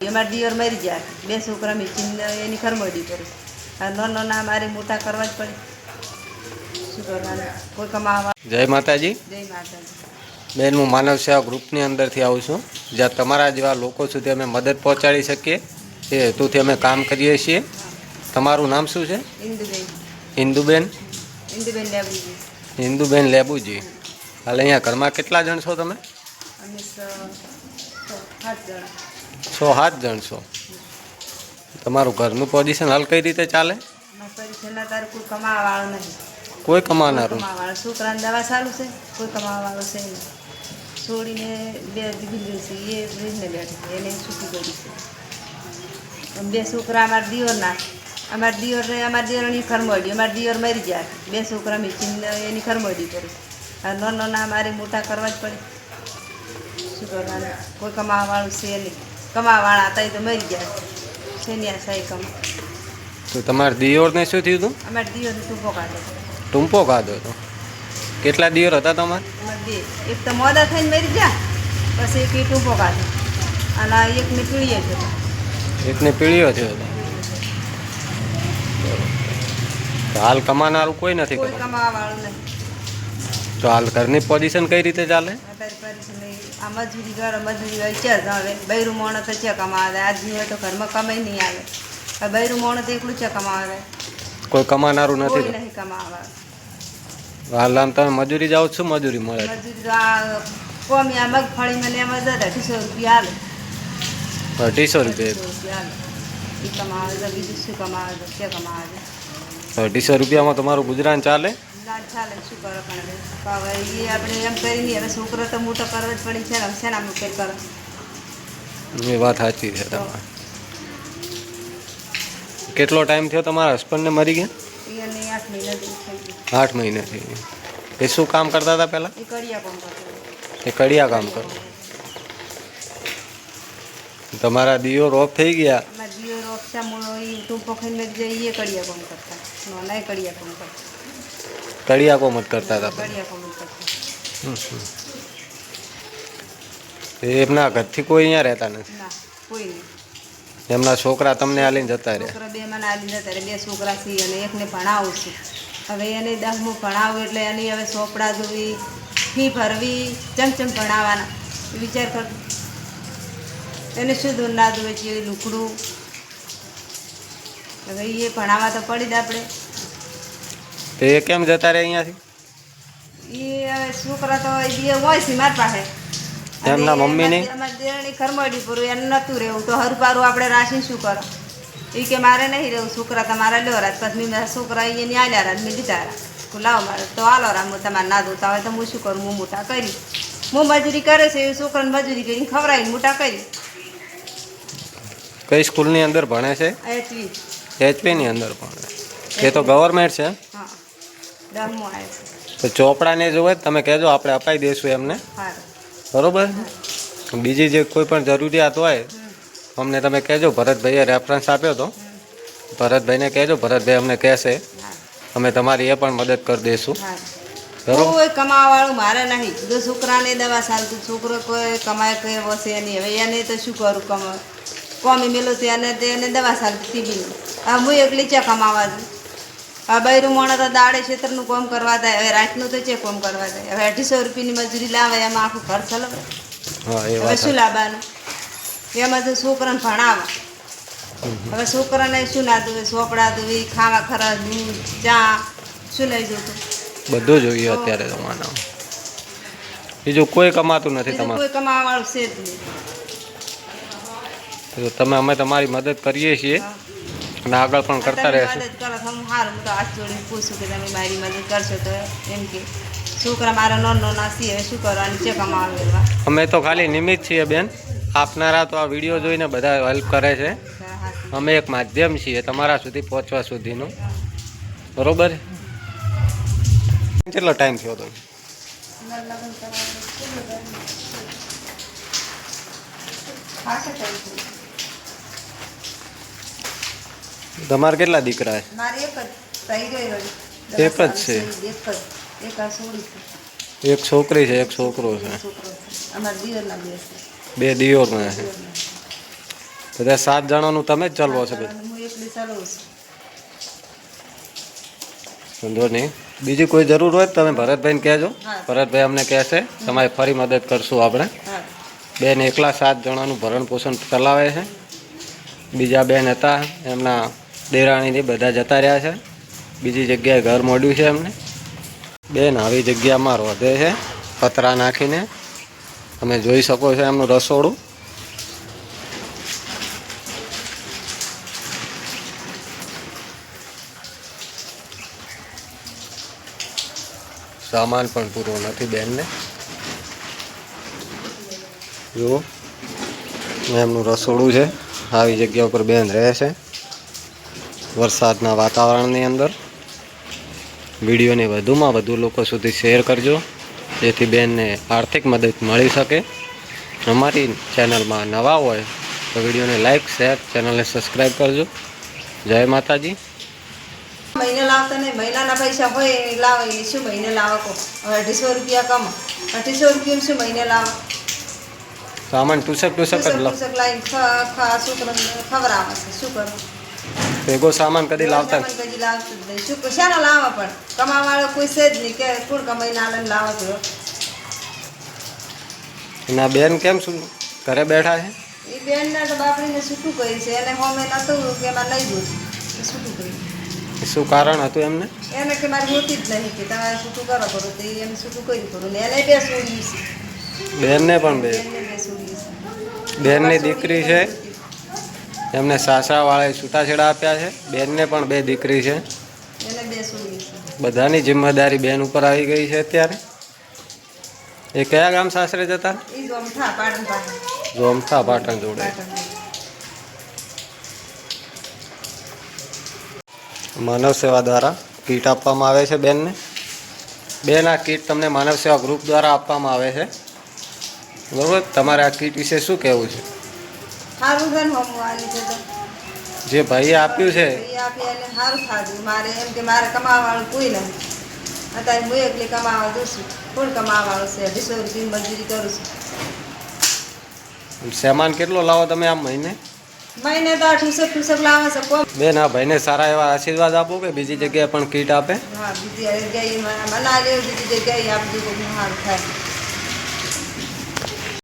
અમારા દિયર મરી ગયા, બે છોકરા મીચીને એની ખરમડી કરી. નાનો ના મારે મોટા કરવા જ પડે. શું કરવાનું? કોઈ કમાવા. જય માતાજી. જય માતાજી. બેન, હું માનવ સેવા ગ્રુપની અંદરથી આવું છું, જ્યાં તમારા જેવા લોકો સુધી અમે મદદ પહોંચાડી શકીએ એ હેતુથી અમે કામ કરીએ છીએ. તમારું નામ શું છે? ઇન્દુબેન. ઇન્દુબેન? ઇન્દુબેન લેબુજી. ઇન્દુબેન લેબુજી. હાલ અહીંયા ઘરમાં કેટલા જણ છો તમે? અમે 7 જણ. 7 જણ છો. તમારું ઘરનું પોઝિશન હાલ કઈ રીતે ચાલે? છેલ્લા તારે કોઈ કમાવા વાળું નહીં. કોઈ કમાનારું? કમાવાળું છોકરાને દવા ચાલુ છે, કોઈ કમાવા વાળું છે નહીં. છોડીને 2 દીકરીઓ છે, એ રીતને બેઠી એને છૂટી કરી છે. 2 છોકરા અમારા દિયોરના. અમારા દિયોરની ખરમડી. અમારા દિયોર મરી ગયા, 2 છોકરા મીચીને એની ખરમડી કરી. નાનો ના મારે મોટા કરવા જ પડે. શું કરવાનું? કોઈ કમાવા વાળું છે નહીં. કમાવા વાળા હતા એ તો મરી ગયા છે ને આ સાઈ કમા. તો તમારા દિયોરને શું થયું હતું? અમારે દિયોરને ટૂંપો કાઢો. ટૂંપો ખાધો હતો? કેટલા દિયોર હતા તમારે? અમારે 2. એક તો મોડા થઈને મરી ગયા, પછી એક ટૂંપો કાઢો અને એકને પીળીએ છે. એકને પીળીઓ થયો હતો. તો હાલ કમાનારું કોઈ નથી? કોઈ કમાવા વાળું નહીં. તો હાલ ઘરની પોઝિશન કઈ રીતે ચાલે? અત્યારે પરિશ્રમ આ મજૂરી કરે, મજૂરી હોય છે જ. હવે બૈરું મોણો તો છે કમાવે, આજની હોય તો ઘરમાં કમાઈ નહીં આવે. હવે બૈરું મોણો તો એકલું છે કમાવે, કોઈ કમાનારું કોઈ નથી. નહીં કમાવે. હાલ આમ તમે મજૂરી જાઓ છો? મજૂરી મળે? મજૂરી તો આ કોમી આ મગફળી મને એમાં જતા 250 રૂપિયા હાલે. 250 રૂપિયા? 250 રૂપિયા હાલે. એ કમાવે છે, બીજું શું કમાવે છે? કે કમાવે છે? 250 રૂપિયામાં તમારું ગુજરાન ચાલે? ના ચાલે. શું કરો? પણ હવે એ આપણે એમ કરીને હવે છોકરો તો મોટો કરવો જ પડી છે ને. હવે શેના મુકેલ કરો? એ વાત સાચી છે તમારી. કેટલો ટાઈમ થયો તમારા હસબન્ડને મરી ગયા? એને 8 મહિના જેવું થઈ ગયું. 8 મહિના થઈ ગયા. એ શું કામ કરતા હતા પહેલાં? એ કડિયા કામ કરતો. એ કડિયા કામ કરો. તમારા દિયોર ઓફ થઈ ગયા? અમારા દિયોર ઓફસા મૂળો એ ટૂંપો ખાઈને જઈએ, એ કડિયા કામ કરતા. નાના કડિયા કામ કરતા. કડિયા કોમ જ કરતા હતા? કડિયા કામ કરતા. એમના ઘરથી કોઈ અહીંયા રહેતા નથી? ના, કોઈ નહીં. એમના છોકરા તમને આલીને જતા રહ્યા? છોકરા 2 મને આલી જતા રહ્યા. 2 છોકરા છે અને એકને ભણાવું છું. હવે એને 10મું ભણાવું એટલે એની હવે ચોપડા જોવી, ફી ભરવી, ચમચમ ભણાવવાના વિચાર કર. એને શું દૂર ના જોવે છે લુકડું. હવે એ ભણાવવા તો પડી જ આપણે. તો એ કેમ જતા રહે અહીંયાથી? એ હવે છોકરા તો એ હોય છે મારી પાસે. એમના મમ્મીની? અમારી દેરાણી ખરમડી પૂરું એને નહોતું રહેવું તો હરપારું આપણે રાશી શું કરો? એ કે મારે નહીં રહેવું, છોકરા તમારા લ્યો રાત. પછી મેં છોકરા અહીંયા આલ્યા રાત મેં લીધા રાત. લાવો મારે તો હાલો રામ, તમારે ના જોતા હોય તો હું શું કરું? હું મોટા કરી. હું મજૂરી કરે છે એ છોકરાને મજૂરી કરીને ખવડાવીને મોટા કરી. કઈ સ્કૂલની અંદર ભણે છે? એચવી. એચપીની અંદર ભણે? એ તો ગવર્મેન્ટ છે? હા, 10મું આવે છે. તો ચોપડાને જોવે તમે કહેજો, આપણે અપાઈ દઈશું એમને. સારું. બરોબર? બીજી જે કોઈ પણ જરૂરિયાત હોય અમને તમે કહેજો. ભરતભાઈએ રેફરન્સ આપ્યો હતો, ભરતભાઈને કહેજો, ભરતભાઈ અમને કહેશે, અમે તમારી એ પણ મદદ કરી દઈશું. બરોબર? કોઈ કમાવા વાળું મારે નહીં. જો છોકરાને દવા ચાલતું, છોકરો કોઈ કમાય કોઈ વસે નહીં. હવે એને તો શું કરું? કોમી મેલો છે એને દવા ચાલતી ટીબીની. હવે હું એકલી ચા કમાવા છું. હવે બૈરું મોણો તો દાડે ક્ષેત્રનું કામ કરવા જાય, હવે રાતનું તો ચે કામ કરવા જાય. હવે 250 રૂપિયાની મજૂરી લાવે એમાં આખું ઘર ચલાવે. હા, એ હવે વાત. શું લાવવાનું? એમાં તો છોકરાને ભણાવે. હવે છોકરાને શું ના દુવે? ચોપડા દુવી, ખાવા ખરા, દૂધ, ચા, શું નહીં જોતું? બધું જોઈએ અત્યારે તમારા. બીજું કોઈ કમાતું નથી બીજું તમારું? કોઈ કમાવા વાળું છે જ નહીં. તો તમે અમે તમારી મદદ કરીએ છીએ અને આગળ પણ કરતા રહેશું. મદદ કરો તો હું સારું. હું તો હાથ જોડીને પૂછું કે તમે મારી મદદ કરશો તો. એમ કે છોકરા મારા નાના છે, હવે શું કરવાનું છે કમાવા? અમે તો ખાલી નિમિત્ત છીએ બેન. આપનારા તો આ વિડીયો જોઈને બધા હેલ્પ કરે છે. અમે એક માધ્યમ છીએ તમારા સુધી પહોંચવા સુધીનું. બરોબર? કેટલો ટાઈમ થયો તો? તમારે કેટલા દીકરા છે? મારે એક જ થઈ ગઈ. એક જ છે? એક આ છોડી છે. એક છોકરી છે, એક છોકરો છે. છોકરો છે. અમારા દિયરના 2 છે. 2 દિયોરમાં છે. બધા 7 જણાનું તમે જ ચલવો છો બધું? હું એકલી ચલાવું છું. વાંધો નહીં. બીજી કોઈ જરૂર હોય તો તમે ભરતભાઈને કહેજો. હા. ભરતભાઈ અમને કહેશે, તમારી ફરી મદદ કરશું આપણે. હા બેન એકલા 7 જણાનું ભરણ પોષણ ચલાવે છે. બીજા બેન હતા એમના દેરાણીની બધા જતા રહ્યા છે, બીજી જગ્યાએ ઘર મોડ્યું છે એમને. બેન આવી જગ્યામાં રોધે છે પતરા નાખીને. તમે જોઈ શકો છો એમનું રસોડું. સામાન પણ પૂરો નથી બેનને. જુઓ એમનું રસોડું છે. આવી જગ્યા ઉપર બેન રહે છે વરસાદના વાતાવરણની અંદર. વિડીયોને વધુમાં વધુ લોકો સુધી શેર કરજો, જેથી બેનને આર્થિક મદદ મળી શકે. અમારી ચેનલમાં નવા હોય તો વિડીયોને લાઈક શેર, ચેનલને સબસ્ક્રાઈબ કરજો. જય માતાજી. મહિને લાવતા નહીં, મહિનાના પૈસા હોય એ લાવે. એ શું મહિને લાવો કહો? હવે 250 રૂપિયા કમો, 250 રૂપિયા શું મહિને લાવો? સામાન ટુસક જ લો. લાવીને છોકરાને ખવડાવે છે. શું કરું? ભેગો સામાન કદી લાવતા સામાન કદી લાવતું જ નહીં. શું શાના લાવવા પણ? કમાવાળો કોઈ છે જ નહીં કે કોણ કમાઈને આલે લાવો છો? એના બેન કેમ શું ઘરે બેઠા છે? એ બેનને તો બાપડીને છૂટું કરી છે. એને હોમે નતું કે એમાં નહીં દઉં છૂટું કરી. શું કારણ હતું એમને? એને કે મારી હોતી જ નહીં કે તમારે છૂટું કરો કરો તો એને છૂટું કર્યું કરું ને એને બે છોડ્યું છે. બેનને પણ બે બેનને બે છોડ્યું છે. બેનની દીકરી છે, એમને સાસરાવાળાએ છૂટાછેડા આપ્યા છે. બેનને પણ 2 દીકરી છે. એને બે છોડ્યું છે. બધાની જિમ્મેદારી બેન ઉપર આવી ગઈ છે અત્યારે. એ કયા ગામ સાસરે જતા? એ જ અમથા પાટણ પાસે. જોમથા પાટણ જોડે. માનવ સેવા દ્વારા કીટ આપવામાં આવે છે બેનને. બેન આ કીટ તમને માનવ સેવા ગ્રુપ દ્વારા આપવામાં આવે છે, બરાબર? તમારે આ કીટ વિશે શું કહેવું છે? સારું છે ને હોમવાની છે તો જે ભાઈએ આપ્યું છે એ આપી એને સારું ખાધું. મારે એમ કે મારે કમાવાવાળું કોઈ નથી. અત્યારે હું એકલી કમાવા દઉં છું. કોણ કમાવાવાળું છે? 250 રૂપિયા મજૂરી કરું છું. સામાન કેટલો લાવો તમે આમ મહિને? મહિને તો 200 લાવે છે કોમ. બેન આ ભાઈને સારા એવા આશીર્વાદ આપો કે બીજી જગ્યાએ પણ કીટ આપે. હા બીજી જગ્યાએ મના લેવું, બીજી જગ્યાએ આપી દઉં સારું થાય.